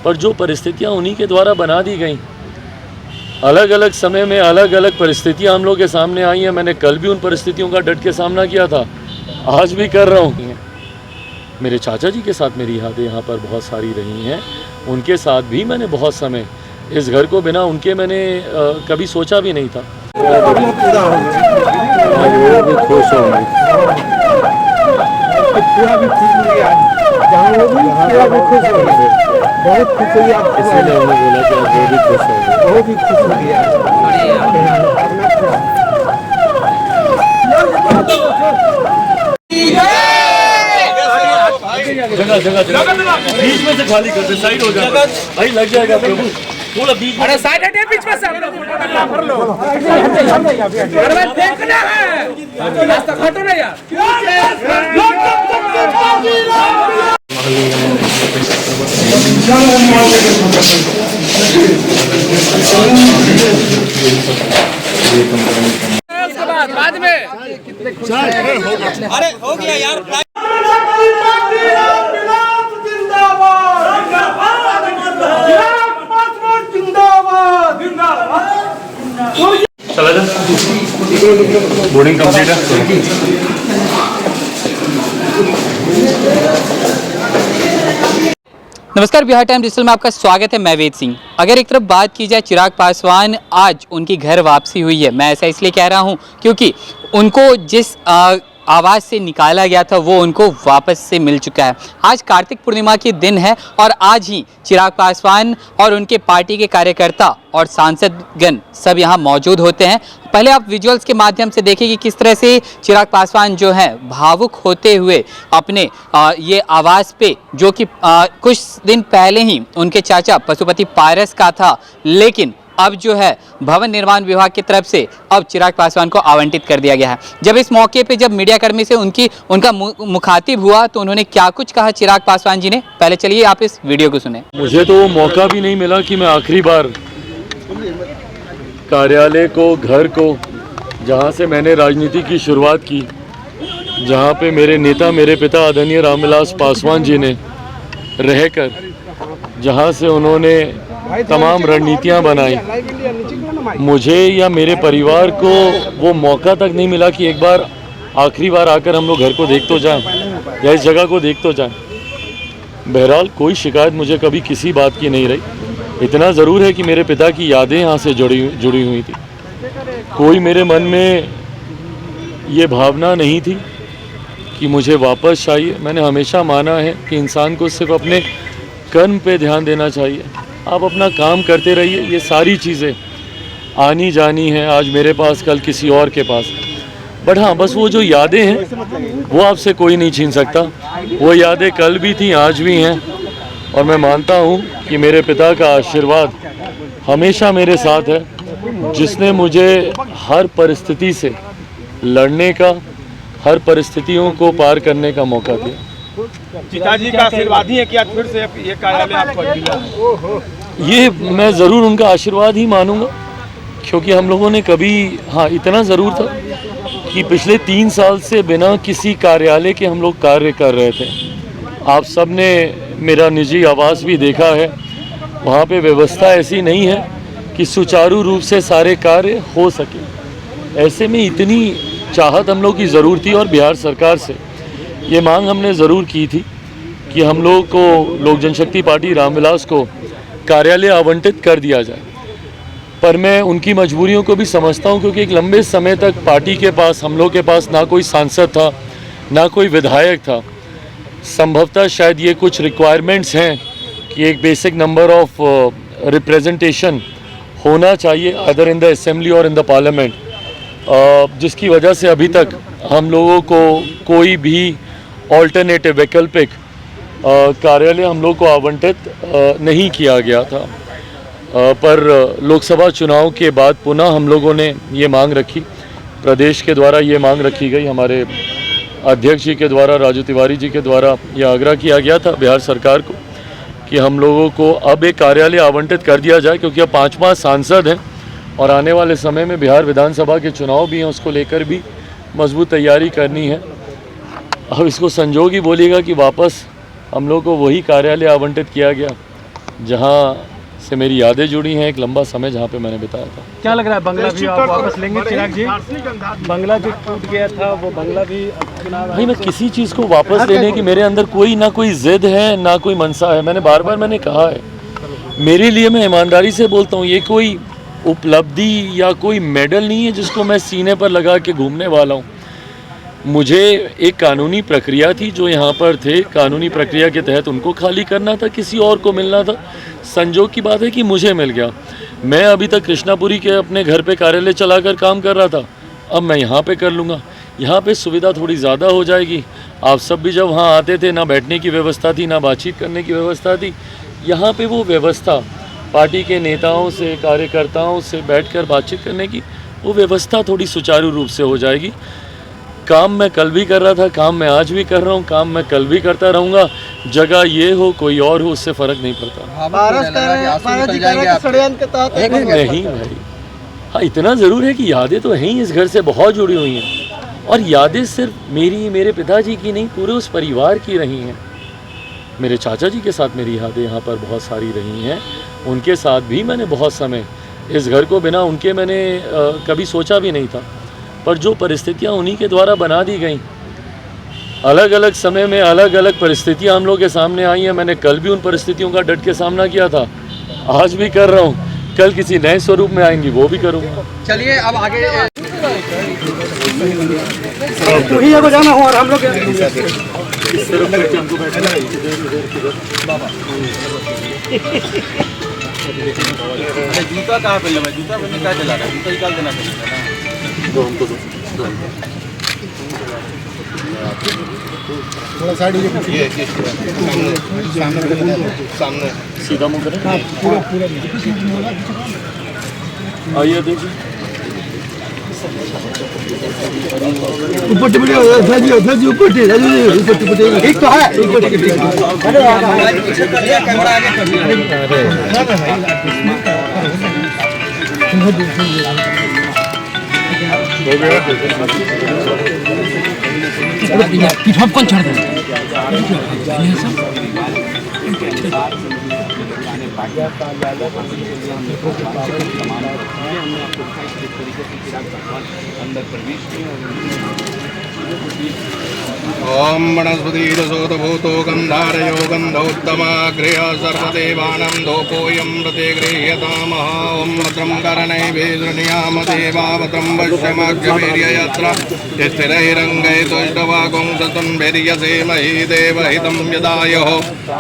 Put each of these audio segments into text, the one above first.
पर जो परिस्थितियाँ उन्हीं के द्वारा बना दी गई, अलग अलग समय में अलग अलग परिस्थितियाँ हम लोग के सामने आई हैं। मैंने कल भी उन परिस्थितियों का डट के सामना किया था, आज भी कर रहा हूँ। मेरे चाचा जी के साथ मेरी यादें यहाँ पर बहुत सारी रही हैं, उनके साथ भी मैंने बहुत समय, इस घर को बिना उनके मैंने कभी सोचा भी नहीं था। खुश होंगे, बहुत खुश हुई, इसलिए हमने बोला कि आप वो भी खुश होंगे, बहुत ही खुश हुई। जगह जगह जगह बीच में से खाली कर दे, साइड हो जाए भाई, लग जाएगा प्रभु, थोड़ा बीच में साइड हटे, बीच में से कर लो, अरे देखना है, रास्ता काटो ना यार। उसके बाद में अरे हो गया यार। चला जा, बोर्डिंग कंप्लीट है। नमस्कार, बिहार टाइम डिजिटल में आपका स्वागत है। मैं वेद सिंह। अगर एक तरफ बात की जाए चिराग पासवान, आज उनकी घर वापसी हुई है। मैं ऐसा इसलिए कह रहा हूं क्योंकि उनको जिस आवाज़ से निकाला गया था वो उनको वापस से मिल चुका है। आज कार्तिक पूर्णिमा के दिन है और आज ही चिराग पासवान और उनके पार्टी के कार्यकर्ता और सांसदगण सब यहाँ मौजूद होते हैं। पहले आप विजुअल्स के माध्यम से देखिए कि किस तरह से चिराग पासवान जो है भावुक होते हुए अपने ये आवाज़ पे, जो कि कुछ दिन पहले ही उनके चाचा पशुपति पारस का था, लेकिन अब जो है भवन निर्माण विभाग की तरफ से अब चिराग पासवान को आवंटित कर दिया गया है। जब इस मौके पे जब मीडियाकर्मी से उनका मुखातिब हुआ तो उन्होंने क्या कुछ कहा चिराग पासवान जी ने, पहले चलिए आप इस वीडियो को सुने। मुझे तो वो मौका भी नहीं मिला कि मैं आखिरी बार कार्यालय को, घर को, जहाँ से मैंने राजनीति की शुरुआत की, जहाँ पे मेरे नेता, मेरे पिता आदरणीय रामविलास पासवान जी ने रहकर, जहाँ से उन्होंने तमाम रणनीतियाँ बनाई, मुझे या मेरे परिवार को वो मौका तक नहीं मिला कि एक बार आखिरी बार आकर हम लोग घर को देख तो जाएं या इस जगह को देख तो जाएं। बहरहाल कोई शिकायत मुझे कभी किसी बात की नहीं रही। इतना ज़रूर है कि मेरे पिता की यादें यहाँ से जुड़ी हुई थी। कोई मेरे मन में ये भावना नहीं थी कि मुझे वापस चाहिए। मैंने हमेशा माना है कि इंसान को सिर्फ अपने कर्म पे ध्यान देना चाहिए। आप अपना काम करते रहिए, ये सारी चीज़ें आनी जानी हैं, आज मेरे पास कल किसी और के पास। बट हाँ, बस वो जो यादें हैं वो आपसे कोई नहीं छीन सकता। वो यादें कल भी थी, आज भी हैं, और मैं मानता हूँ कि मेरे पिता का आशीर्वाद हमेशा मेरे साथ है, जिसने मुझे हर परिस्थिति से लड़ने का, हर परिस्थितियों को पार करने का मौका दिया। पिताजी का आशीर्वाद ही है कि आज फिर से ये कार्यालय आपको मिला। ये मैं ज़रूर उनका आशीर्वाद ही मानूंगा, क्योंकि हम लोगों ने कभी, हाँ इतना ज़रूर था कि पिछले 3 साल से बिना किसी कार्यालय के हम लोग कार्य कर रहे थे। आप सब ने मेरा निजी आवास भी देखा है, वहाँ पे व्यवस्था ऐसी नहीं है कि सुचारू रूप से सारे कार्य हो सके। ऐसे में इतनी चाहत हम लोग की ज़रूर थी और बिहार सरकार से ये मांग हमने ज़रूर की थी कि हम लोग को, लोक जनशक्ति पार्टी रामविलास को कार्यालय आवंटित कर दिया जाए। पर मैं उनकी मजबूरियों को भी समझता हूं, क्योंकि एक लंबे समय तक पार्टी के पास, हम लोग के पास ना कोई सांसद था, ना कोई विधायक था। संभवतः शायद ये कुछ रिक्वायरमेंट्स हैं कि एक बेसिक नंबर ऑफ रिप्रेजेंटेशन होना चाहिए अदर इन द असेंबली और इन द पार्लियामेंट, जिसकी वजह से अभी तक हम लोगों को कोई भी ऑल्टरनेटिव, वैकल्पिक कार्यालय हम लोग को आवंटित नहीं किया गया था। पर लोकसभा चुनाव के बाद पुनः हम लोगों ने ये मांग रखी, प्रदेश के द्वारा ये मांग रखी गई, हमारे अध्यक्ष जी के द्वारा, राजू तिवारी जी के द्वारा ये आग्रह किया गया था बिहार सरकार को कि हम लोगों को अब एक कार्यालय आवंटित कर दिया जाए, क्योंकि अब 5 सांसद हैं और आने वाले समय में बिहार विधानसभा के चुनाव भी हैं, उसको लेकर भी मजबूत तैयारी करनी है। अब इसको संजोग ही बोलिएगा कि वापस हम लोग को वही कार्यालय आवंटित किया गया जहाँ से मेरी यादें जुड़ी हैं, एक लंबा समय जहाँ पे मैंने बिताया था। क्या लग रहा है बंगला भी आप वापस लेंगे चिराग जी? बंगला जो टूट गया था वो बंगला भी भाई मैं किसी चीज़ को वापस लेने की मेरे अंदर कोई ना कोई जिद है ना कोई मनसा है। मैंने बार बार मैंने कहा है, मेरे लिए, मैं ईमानदारी से बोलता हूँ, ये कोई उपलब्धि या कोई मेडल नहीं है जिसको मैं सीने पर लगा के घूमने वाला हूँ। मुझे एक कानूनी प्रक्रिया थी, जो यहाँ पर थे, कानूनी प्रक्रिया के तहत उनको खाली करना था, किसी और को मिलना था। संजोग की बात है कि मुझे मिल गया। मैं अभी तक कृष्णापुरी के अपने घर पे कार्यालय चलाकर काम कर रहा था, अब मैं यहाँ पे कर लूँगा। यहाँ पे सुविधा थोड़ी ज़्यादा हो जाएगी। आप सब भी जब वहाँ आते थे, ना बैठने की व्यवस्था थी, ना बातचीत करने की व्यवस्था थी। यहाँ पे वो व्यवस्था, पार्टी के नेताओं से, कार्यकर्ताओं से बैठकर बातचीत करने की, वो व्यवस्था थोड़ी सुचारू रूप से हो जाएगी। काम मैं कल भी कर रहा था, काम मैं आज भी कर रहा हूँ, काम मैं कल भी करता रहूँगा। जगह ये हो कोई और हो, उससे फ़र्क नहीं पड़ता। नहीं भाई, हाँ इतना ज़रूर है कि यादें तो हैं ही, इस घर से बहुत जुड़ी हुई हैं। और यादें सिर्फ मेरी, मेरे पिताजी की नहीं, पूरे उस परिवार की रही हैं। मेरे चाचा जी के साथ मेरी यादें यहाँ पर बहुत सारी रही हैं। उनके साथ भी मैंने बहुत समय, इस घर को बिना उनके मैंने कभी सोचा भी नहीं था। पर जो परिस्थितियाँ उन्हीं के द्वारा बना दी गई, अलग अलग समय में अलग अलग परिस्थितियाँ हम लोग के सामने आई हैं। मैंने कल भी उन परिस्थितियों का डट के सामना किया था, आज भी कर रहा हूँ, कल किसी नए स्वरूप में आएंगी वो भी करूँगा। चलिए अब आगे जाना हो और हम लोग जूता कहाँ पे लगा? जूता मैंने क्या चला रहा है? जूता निकाल देना चाहिए। थोड़ा साइड सामने सीधा मुँह करें। आइए देखिए, ठीक तो है। कौन छोड़ दे ओम वनस्पतिरसोतभूतो गंधारयो गंधोत्तमाग्रह सर्वदेवानां दोपोऽयं प्रतिगृह्यतामः। ओम भद्रं कर्णैर्भिर्दृढीयाम देवावतं वश्यमाक्षवीर्ययत्र स्थिरैरङ्गैस्तुष्टवागुं सतुन्भिर्यसेमहि देवहितं यदायुः।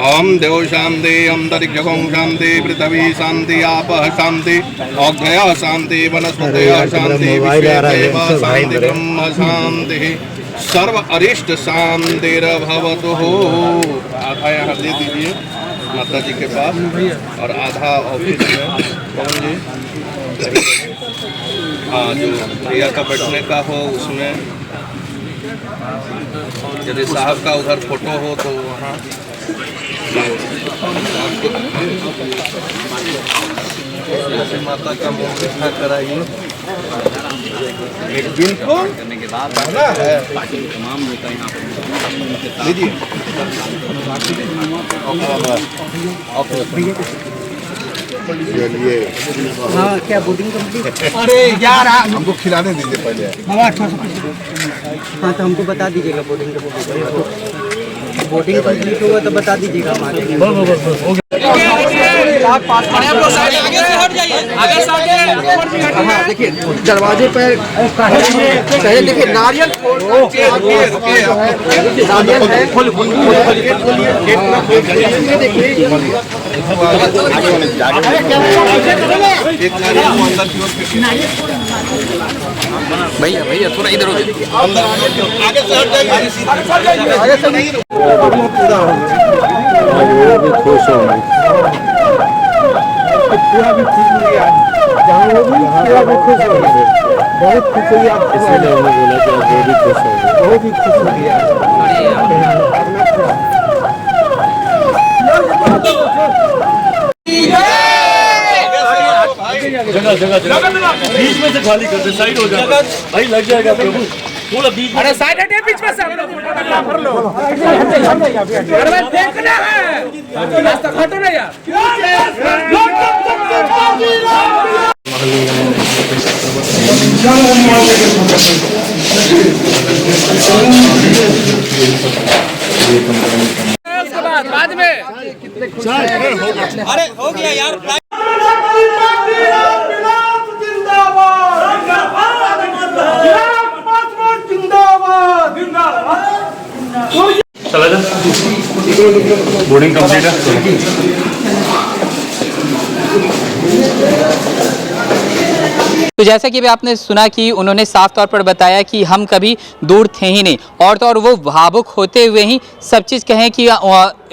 ओम देव शान्ति अन्तरिक्षगुं शान्ति पृथिवी शान्ति आपः शान्ति अग्नयः शान्ति वनस्पतयः शान्ति विश्वेदेव शान्ति ब्रह्म शान्तिः सर्व अरिष्ट शांतिर्भवतु। आधा यहाँ दे दीजिए माता जी के पास और आधा ऑफिस में। कौन जी? हाँ, जो प्रिया का बैठने का हो उसमें, यदि साहब का उधर फोटो हो तो वहाँ माता का मुँह दिखा कराइए। एक दिन को करने के बाद है पार्टी के तमाम नेता यहाँ पर लीजिए। हाँ क्या बोर्डिंग कंप्लीट? अरे यार हमको खिलाने दीजिए पहले। हाँ तो हमको बता दीजिएगा बोर्डिंग कंप्लीट होगा तो बता दीजिएगा हम आ जाएंगे। देखिए दरवाजे पर पहले देखिए नारियल भैया भैया थोड़ा इधर हो जाइए। खुश होंगे, पूरा भी ठीक नहीं है, जहाँ वो भी पूरा भी खुश हो गए, बहुत खुश हुई आप। इसलिए हमने बोला कि आप वो भी खुश होंगे। बहुत ही खुश हो गया। जगह जगह जगह बीच में से खाली कर दे, साइड हो जाएगा भाई, लग जाएगा प्रभु। अरे साइड हटे बीच में से हम लोग कर लो अरे भाई फेंकना है रास्ता घाटो ना यार उसके बाद में अरे हो गया यार। चला जा बोर्डिंग कंप्लीट है। तो जैसा कि भी आपने सुना कि उन्होंने साफ तौर पर बताया कि हम कभी दूर थे ही नहीं, और तो और वो भावुक होते हुए ही सब चीज़ कहें कि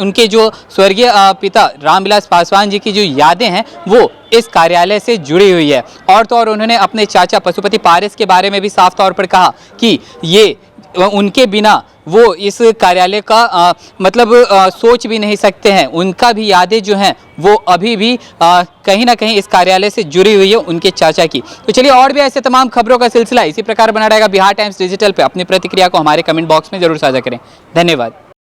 उनके जो स्वर्गीय पिता रामविलास पासवान जी की जो यादें हैं वो इस कार्यालय से जुड़ी हुई है। और तो और उन्होंने अपने चाचा पशुपति पारस के बारे में भी साफ तौर पर कहा कि ये उनके बिना वो इस कार्यालय का सोच भी नहीं सकते हैं। उनका भी यादें जो हैं वो अभी भी कहीं ना कहीं इस कार्यालय से जुड़ी हुई है उनके चाचा की। तो चलिए और भी ऐसे तमाम खबरों का सिलसिला इसी प्रकार बना रहेगा बिहार टाइम्स डिजिटल पे। अपनी प्रतिक्रिया को हमारे कमेंट बॉक्स में जरूर साझा करें। धन्यवाद।